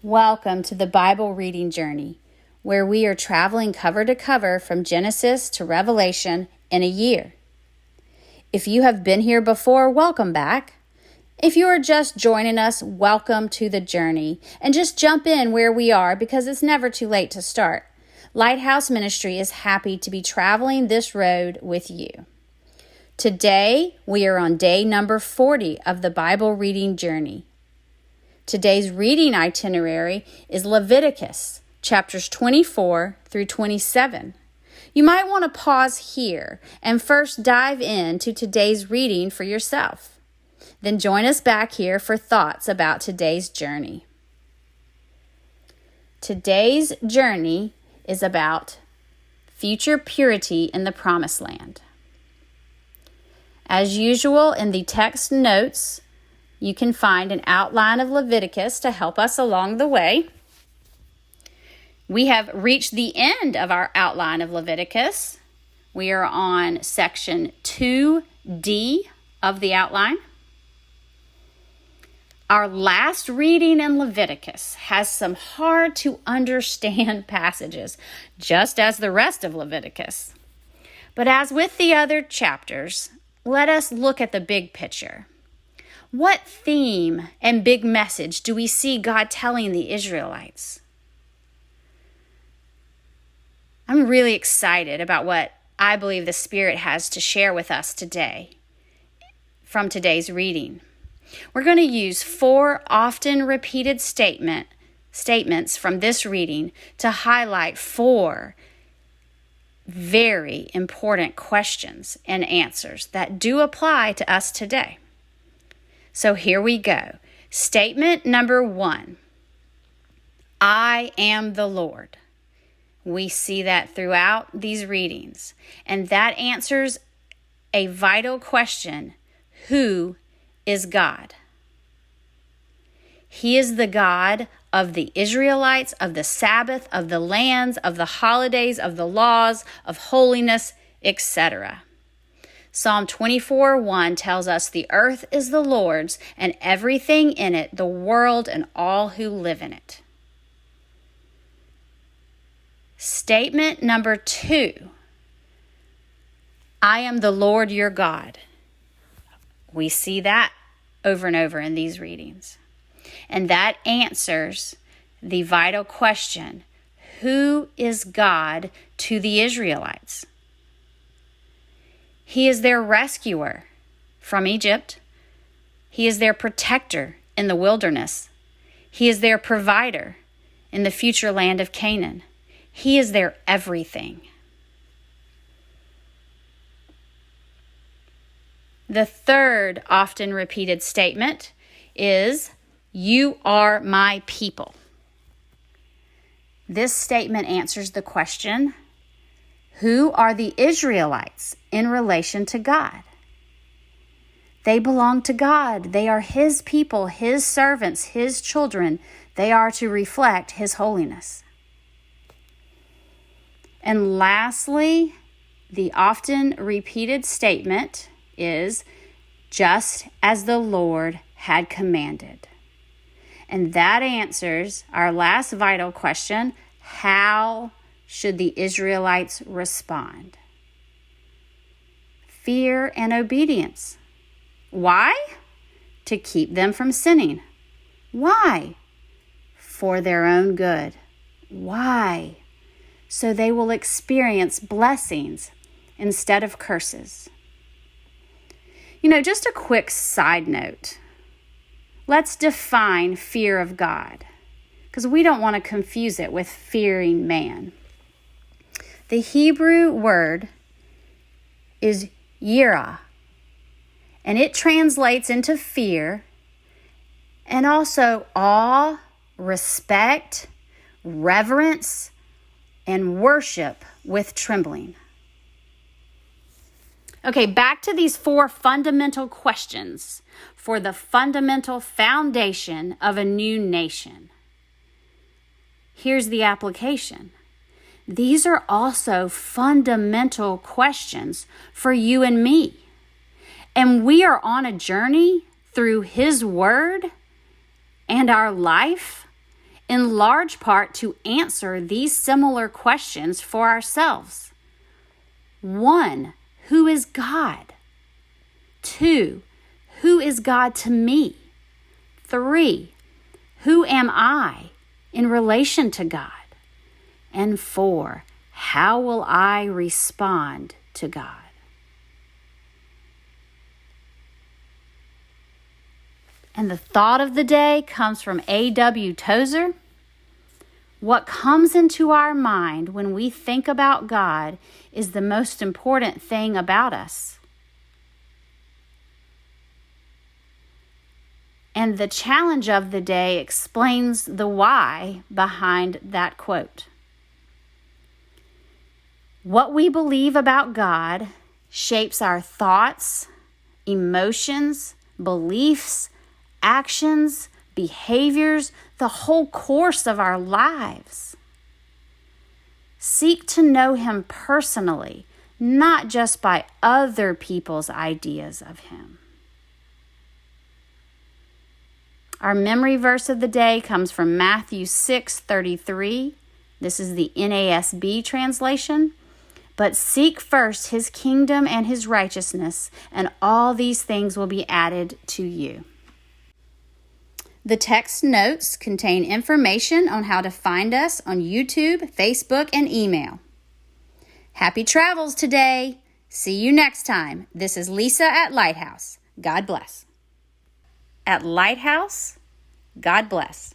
Welcome to the Bible reading journey, where we are traveling cover to cover from Genesis to Revelation in a year. If you have been here before, welcome back. If you are just joining us, welcome to the journey. And just jump in where we are because it's never too late to start. Lighthouse Ministry is happy to be traveling this road with you. Today, we are on day number 40 of the Bible reading journey. Today's reading itinerary is Leviticus, chapters 24 through 27. You might want to pause here and first dive into today's reading for yourself. Then join us back here for thoughts about today's journey. Today's journey is about future purity in the Promised Land. As usual, in the text notes, you can find an outline of Leviticus to help us along the way. We have reached the end of our outline of Leviticus. We are on section 2D of the outline. Our last reading in Leviticus has some hard to understand passages, just as the rest of Leviticus. But as with the other chapters, let us look at the big picture. What theme and big message do we see God telling the Israelites? I'm really excited about what I believe the Spirit has to share with us today from today's reading. We're going to use 4 often repeated statements from this reading to highlight 4 very important questions and answers that do apply to us today. So here we go. Statement number 1. I am the Lord. We see that throughout these readings. And that answers a vital question. Who is God? He is the God of the Israelites, of the Sabbath, of the lands, of the holidays, of the laws, of holiness, etc. Psalm 24:1 tells us the earth is the Lord's and everything in it, the world and all who live in it. Statement number 2. I am the Lord your God. We see that over and over in these readings. And that answers the vital question, who is God to the Israelites? He is their rescuer from Egypt. He is their protector in the wilderness. He is their provider in the future land of Canaan. He is their everything. The third often repeated statement is, you are my people. This statement answers the question, who are the Israelites in relation to God? They belong to God. They are His people, His servants, His children. They are to reflect His holiness. And lastly, the often repeated statement is, just as the Lord had commanded. And that answers our last vital question, how should the Israelites respond? Fear and obedience. Why? To keep them from sinning. Why? For their own good. Why? So they will experience blessings instead of curses. Just a quick side note. Let's define fear of God, because we don't want to confuse it with fearing man. The Hebrew word is yirah, and it translates into fear and also awe, respect, reverence, and worship with trembling. Okay, back to these 4 fundamental questions for the fundamental foundation of a new nation. Here's the application. These are also fundamental questions for you and me. And we are on a journey through His Word and our life in large part to answer these similar questions for ourselves. 1, who is God? 2, who is God to me? 3, who am I in relation to God? And 4, how will I respond to God? And the thought of the day comes from A.W. Tozer. What comes into our mind when we think about God is the most important thing about us. And the challenge of the day explains the why behind that quote. What we believe about God shapes our thoughts, emotions, beliefs, actions, behaviors, the whole course of our lives. Seek to know Him personally, not just by other people's ideas of Him. Our memory verse of the day comes from Matthew 6:33. This is the NASB translation. But seek first His kingdom and His righteousness, and all these things will be added to you. The text notes contain information on how to find us on YouTube, Facebook, and email. Happy travels today. See you next time. This is Lisa at Lighthouse. God bless. At Lighthouse, God bless.